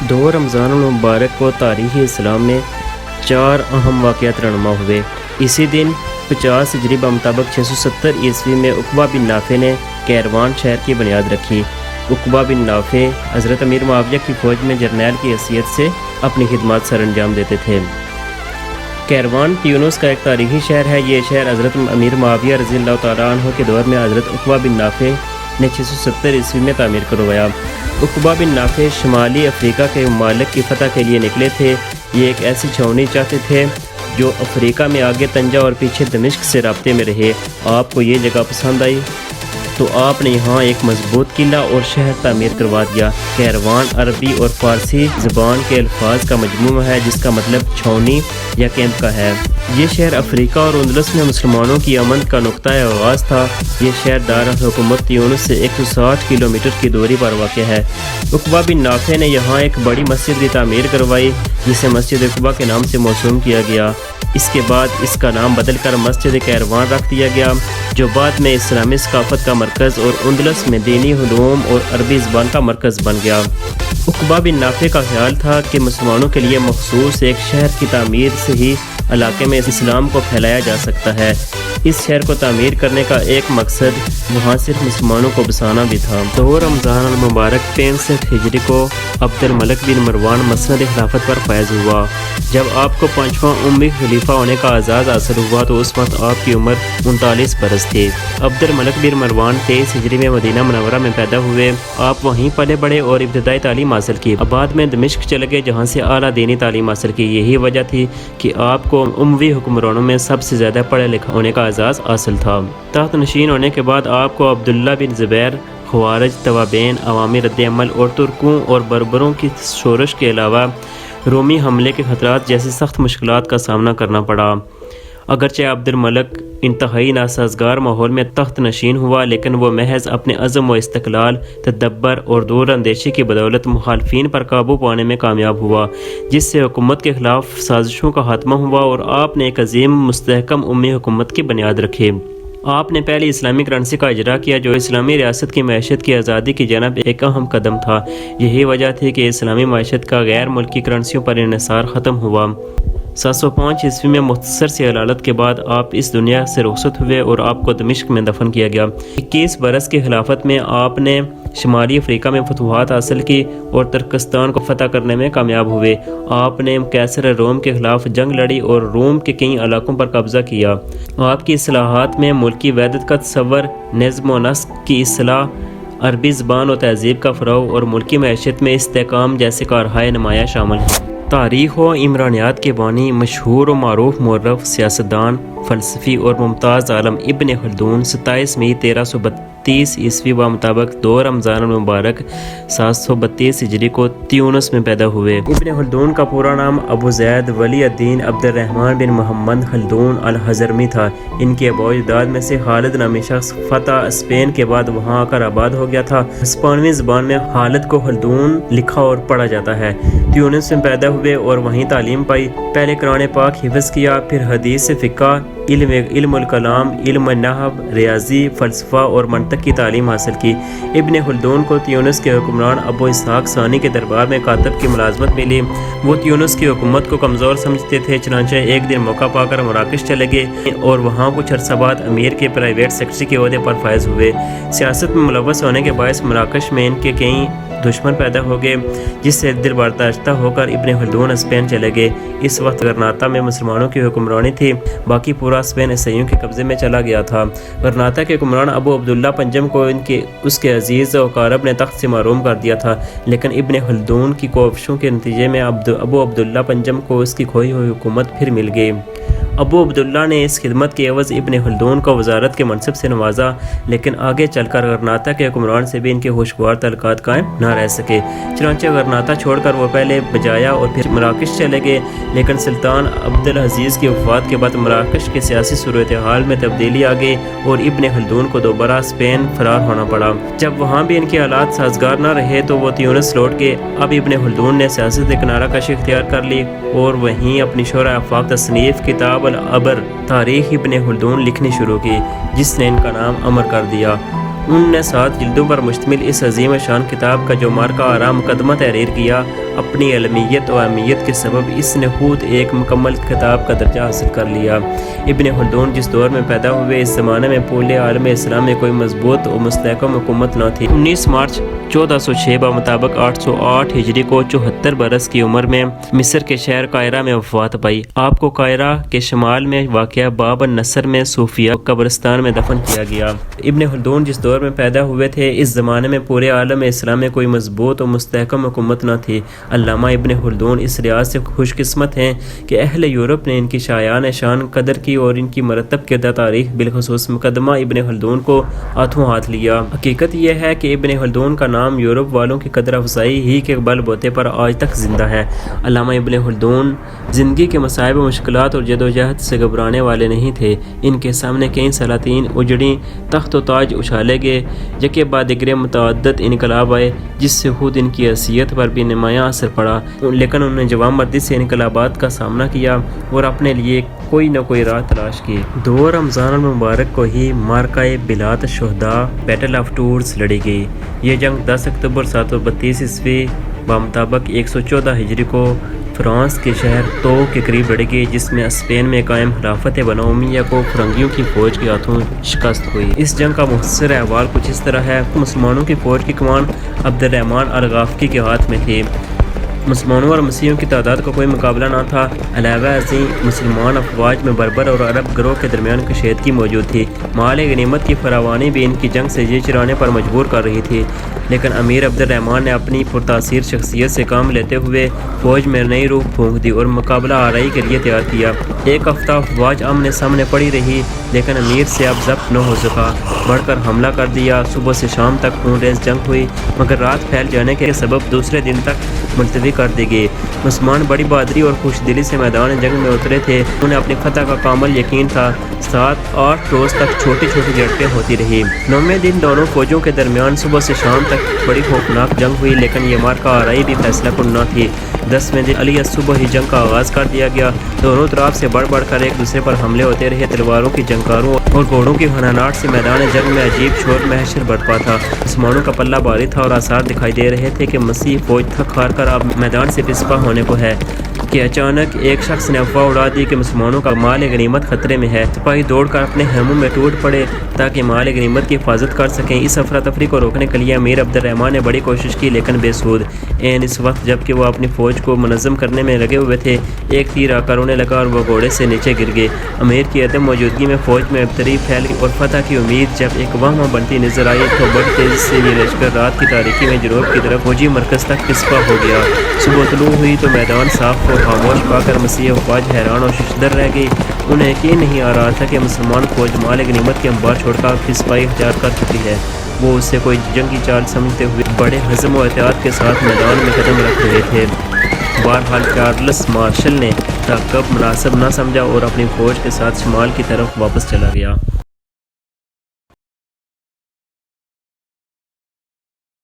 دو رمضان المبارک کو تاریخ اسلام میں 4 اہم واقعات رونما ہوئے۔ اسی دن 50 ہجری بمطابق 670 عیسوی میں عقبہ بن نافع نے کیروان شہر کی بنیاد رکھی۔ عقبہ بن نافع حضرت امیر معاویہ کی فوج میں جرنیل کی حیثیت سے اپنی خدمات سر انجام دیتے تھے۔ کیروان تیونس کا ایک تاریخی شہر ہے۔ یہ شہر حضرت امیر معاویہ رضی اللہ تعالیٰ عنہ کے دور میں حضرت عقبہ بن نافع نے 670 عیسوی میں تعمیر کروایا۔ عقبہ بن نافع شمالی افریقہ کے ممالک کی فتح کے لیے نکلے تھے۔ یہ ایک ایسی چھاؤنی چاہتے تھے جو افریقہ میں آگے طنجہ اور پیچھے دمشق سے رابطے میں رہے۔ آپ کو یہ جگہ پسند آئی تو آپ نے یہاں ایک مضبوط قلعہ اور شہر تعمیر کروا دیا۔ کیروان عربی اور فارسی زبان کے الفاظ کا مجموعہ ہے جس کا مطلب چھاؤنی یا کیمپ کا ہے۔ یہ شہر افریقہ اور اندلس میں مسلمانوں کی امن کا نقطہ آغاز تھا۔ یہ شہر دارالحکومت تیونس سے 160 کلومیٹر کی دوری پر واقع ہے۔ عقبہ بن نافع نے یہاں ایک بڑی مسجد کی تعمیر کروائی جسے مسجد عقبہ کے نام سے موسوم کیا گیا۔ اس کے بعد اس کا نام بدل کر مسجد کیروان رکھ دیا گیا، جو بعد میں اسلامی ثقافت کا مرکز اور اندلس میں دینی علوم اور عربی زبان کا مرکز بن گیا۔ عقبہ بن نافع کا خیال تھا کہ مسلمانوں کے لیے مخصوص ایک شہر کی تعمیر سے ہی علاقے میں اسلام کو پھیلایا جا سکتا ہے۔ اس شہر کو تعمیر کرنے کا ایک مقصد وہاں صرف مسلمانوں کو بسانا بھی تھا۔ 2 رمضان المبارک 65 ہجری کو عبد الملک بن مروان مسند خلافت پر فائز ہوا۔ جب آپ کو 5واں امی خلیفہ ہونے کا اعزاز حاصل ہوا تو اس وقت آپ کی عمر 39 برس تھی۔ عبد الملک بن مروان 23 ہجری میں مدینہ منورہ میں پیدا ہوئے۔ آپ وہیں پلے بڑھے اور ابتدائی تعلیم حاصل کی۔ بعد میں دمشق چلے گئے جہاں سے اعلیٰ دینی تعلیم حاصل کی۔ یہی وجہ تھی کہ آپ کو اموی حکمرانوں میں سب سے زیادہ پڑھے لکھے ہونے کا اعزاز حاصل تھا۔ تحت نشین ہونے کے بعد آپ کو عبداللہ بن زبیر، خوارج، توابین، عوامی رد عمل اور ترکوں اور بربروں کی شورش کے علاوہ رومی حملے کے خطرات جیسی سخت مشکلات کا سامنا کرنا پڑا۔ اگرچہ عبد الملک انتہائی ناسازگار ماحول میں تخت نشین ہوا، لیکن وہ محض اپنے عزم و استقلال، تدبر اور دور اندیشی کی بدولت مخالفین پر قابو پانے میں کامیاب ہوا، جس سے حکومت کے خلاف سازشوں کا خاتمہ ہوا اور آپ نے ایک عظیم مستحکم امی حکومت کی بنیاد رکھی۔ آپ نے پہلی اسلامی کرنسی کا اجرا کیا جو اسلامی ریاست کی معیشت کی آزادی کی جانب ایک اہم قدم تھا۔ یہی وجہ تھی کہ اسلامی معیشت کا غیر ملکی کرنسیوں پر انحصار ختم ہوا۔ 705 عیسوی میں مختصر سی علالت کے بعد آپ اس دنیا سے رخصت ہوئے اور آپ کو دمشق میں دفن کیا گیا۔ 21 برس کی خلافت میں آپ نے شمالی افریقہ میں فتوحات حاصل کی اور ترکستان کو فتح کرنے میں کامیاب ہوئے۔ آپ نے قیصر روم کے خلاف جنگ لڑی اور روم کے کئی علاقوں پر قبضہ کیا۔ آپ کی اصلاحات میں ملکی وحدت کا تصور، نظم و نسق کی اصلاح، عربی زبان و تہذیب کا فروغ اور ملکی معیشت میں استحکام جیسے کارہائے نمایاں شامل ہیں۔ تاریخ و عمرانیات کے بانی، مشہور و معروف مورخ، سیاستدان، فلسفی اور ممتاز عالم ابن خلدون 27 مئی 1332 عیسوی بمطابق 2 رمضان المبارک 732 ہجری کو تیونس میں پیدا ہوئے۔ ابن خلدون کا پورا نام ابو زید ولی الدین عبد الرحمن بن محمد خلدون الحضرمی تھا۔ ان کے آباء و اجداد میں سے خالد نامی شخص فتح اسپین کے بعد وہاں آ کر آباد ہو گیا تھا۔ ہسپانوی زبان میں خالد کو خلدون لکھا اور پڑھا جاتا ہے۔ تیونس میں پیدا ہوئے اور وہیں تعلیم پائی۔ پہلے قرآن پاک حفظ کیا، پھر حدیث فقہ، علم الکلام، علم نحو، ریاضی، فلسفہ اور منطق کی تعلیم حاصل کی۔ ابن خلدون کو تیونس کے حکمران ابو اسحاق ثانی کے دربار میں کاتب کی ملازمت ملی۔ وہ تیونس کی حکومت کو کمزور سمجھتے تھے، چنانچہ ایک دن موقع پا کر مراکش چلے گئے اور وہاں کچھ عرصہ بعد امیر کے پرائیویٹ سیکرٹری کے عہدے پر فائز ہوئے۔ سیاست میں ملوث ہونے کے باعث مراکش میں ان کے کئی دشمن پیدا ہو گئے، جس سے دل برداشتہ ہو کر ابن خلدون اسپین چلے گئے۔ اس وقت غرناطہ میں مسلمانوں کی حکمرانی تھی، باقی پورا اسپین عیسائیوں کے قبضے میں چلا گیا تھا۔ غرناطہ کے حکمران ابو عبداللہ پنجم کو اس کے عزیز و اقارب نے تخت سے محروم کر دیا تھا، لیکن ابن خلدون کی کوششوں کے نتیجے میں ابو عبداللہ پنجم کو اس کی کھوئی ہوئی حکومت پھر مل گئی۔ ابو عبداللہ نے اس خدمت کے عوض ابن خلدون کو وزارت کے منصب سے نوازا، لیکن آگے چل کر غرناطہ کے حکمران سے بھی ان کے خوشگوار تعلقات قائم نہ رہ سکے۔ چنانچہ غرناطہ چھوڑ کر وہ پہلے بجایا اور پھر مراکش چلے گئے، لیکن سلطان عبدالعزیز کی وفات کے بعد مراکش کے سیاسی صورتحال میں تبدیلی آ گئی اور ابن خلدون کو دوبارہ اسپین فرار ہونا پڑا۔ جب وہاں بھی ان کے حالات سازگار نہ رہے تو وہ تیونس لوٹ گئے۔ اب ابن خلدون نے سیاست کنارہ کشی اختیار کر لی اور وہیں اپنی شرح آفاق تصنیف کتاب العبر تاریخ ابن خلدون لکھنی شروع کی، جس نے ان کا نام امر کر دیا۔ انہوں نے 7 جلدوں پر مشتمل اس عظیم شان کتاب کا جو مارکہ آرام مقدمہ تحریر کیا، اپنی علمیت و اہمیت کے سبب اس نے خود ایک مکمل کتاب کا درجہ حاصل کر لیا۔ ابن خلدون جس دور میں پیدا ہوئے، اس زمانے میں پورے عالم اسلام میں کوئی مضبوط و مستحکم حکومت نہ تھی۔ 19 مارچ 1406 بمطابق 808 ہجری کو 74 برس کی عمر میں مصر کے شہر قاہرہ میں وفات پائی۔ آپ کو قاہرہ کے شمال میں واقع باب النصر میں صوفیہ قبرستان میں دفن کیا گیا۔ ابن خلدون جس دور میں پیدا ہوئے تھے، اس زمانے میں پورے عالم اسلام میں کوئی مضبوط و مستحکم حکومت نہ تھی۔ علامہ ابن خلدون اس لحاظ سے خوش قسمت ہیں کہ اہل یورپ نے ان کی شایان شان قدر کی اور ان کی مرتب کردہ تاریخ بالخصوص مقدمہ ابن خلدون کو ہاتھوں ہاتھ لیا۔ حقیقت یہ ہے کہ ابن خلدون کا نام یورپ والوں کی قدر افزائی ہی کے بل بوتے پر آج تک زندہ ہے۔ علامہ ابن خلدون زندگی کے مصائب و مشکلات اور جدوجہد سے گھبرانے والے نہیں تھے۔ ان کے سامنے کئی سلاطین اجڑی، تخت و تاج اچھالے گئے، یکے بعد دیگر متعدد انقلاب آئے جس سے خود ان کی حیثیت پر بھی نمایاں اثر پڑا، لیکن انہوں نے جوان مردی سے انقلابات کا سامنا کیا اور اپنے لیے کوئی نہ کوئی راہ تلاش کی۔ 2 رمضان المبارک کو ہی مارکہ بلاد الشہداء بیٹل آف ٹورز لڑی گئی۔ یہ جنگ 10 اکتوبر 732 عیسوی بمطابق 114 ہجری کو فرانس کے شہر تو کے قریب لڑی گئی، جس میں اسپین میں قائم خلافت بنو امیہ کو فرنگیوں کی فوج کے ہاتھوں شکست ہوئی۔ اس جنگ کا مختصر احوال کچھ اس طرح ہے۔ مسلمانوں کی فوج کی کمان عبد الرحمن الغافقی کے ہاتھ میں تھی۔ مسلمانوں اور مسیحیوں کی تعداد کا کوئی مقابلہ نہ تھا۔ علاوہ ازیں مسلمان افواج میں بربر اور عرب گروہ کے درمیان کشیدگی موجود تھی۔ مال غنیمت کی فراوانی بھی ان کی جنگ سے جی چرانے پر مجبور کر رہی تھی، لیکن امیر عبد الرحمن نے اپنی پرتاثیر شخصیت سے کام لیتے ہوئے فوج میں نئی روح پھونک دی اور مقابلہ آرائی کے لیے تیار کیا۔ ایک ہفتہ افواج آمنے سامنے پڑی رہی، لیکن امیر سے اب ضبط نہ ہو سکا، بڑھ کر حملہ کر دیا۔ صبح سے شام تک خون ریز جنگ ہوئی، مگر رات پھیل جانے کے سبب دوسرے دن تک ملتوی کر دی گئی۔ مسلمان بڑی بہادری اور خوش دلی سے میدان جنگ میں اترے تھے۔ انہیں اپنی فتح کا کامل یقین تھا۔ 7-8 روز تک چھوٹی چھوٹی جھڑپیں ہوتی رہی۔ 9ویں دن دونوں فوجوں کے درمیان صبح سے شام تک بڑی خوفناک جنگ ہوئی، لیکن یہ مارکہ آرائی بھی فیصلہ کن نہ تھی۔ 10ویں دن علیہ صبح ہی جنگ کا آغاز کر دیا گیا۔ دونوں طرف سے بڑھ بڑھ کر ایک دوسرے پر حملے ہوتے رہے۔ تلواروں کی جنکاروں اور گھوڑوں کی ہنہناہٹ سے میدان جنگ میں عجیب شور محشر برپا تھا۔ مسلمانوں کا پلہ بھاری تھا اور آثار دکھائی دے رہے تھے کہ مسیح فوج تھک ہار کر اب میدان سے پسپا ہونے کو ہے کہ اچانک ایک شخص نے افواہ اڑا دی کہ مسلمانوں کا مال غنیمت خطرے میں ہے۔ سپاہی دوڑ کر اپنے خیموں میں ٹوٹ پڑے تاکہ مال غنیمت کی حفاظت کر سکیں۔ اس افراتفری کو روکنے کے لیے امیر عبد الرحمن نے بڑی کوشش کی، لیکن بے سود۔ اس وقت جب کہ وہ اپنی فوج کو منظم کرنے میں لگے ہوئے تھے، ایک تیر آ کر انہیں لگا اور وہ گھوڑے سے نیچے گر گئے۔ امیر کی عدم موجودگی میں فوج میں ابتری پھیل گئی اور فتح کی امید جب ایک وہمہ بنتی نظر آئی تو بڑی تیزی سے یہ لشکر رات کی تاریکی میں جنوب کی طرف فوجی مرکز تک پسپا ہو گیا۔ صبح طلوع ہوئی تو میدان صاف اور خاموش پا کر مسیح افواج حیران اور ششدر رہ گئی۔ انہیں یقین نہیں آ رہا تھا کہ مسلمان فوج مال غنیمت کے انبار چھوڑ کر پسپائی اختیار کر چکی ہے۔ وہ اسے کوئی جنگی چال سمجھتے ہوئے بڑے حزم و احتیاط کے ساتھ میدان میں قدم رکھ رہے تھے۔ بہرحال چارلس مارشل نے تعقب مناسب نہ سمجھا اور اپنی فوج کے ساتھ شمال کی طرف واپس چلا گیا۔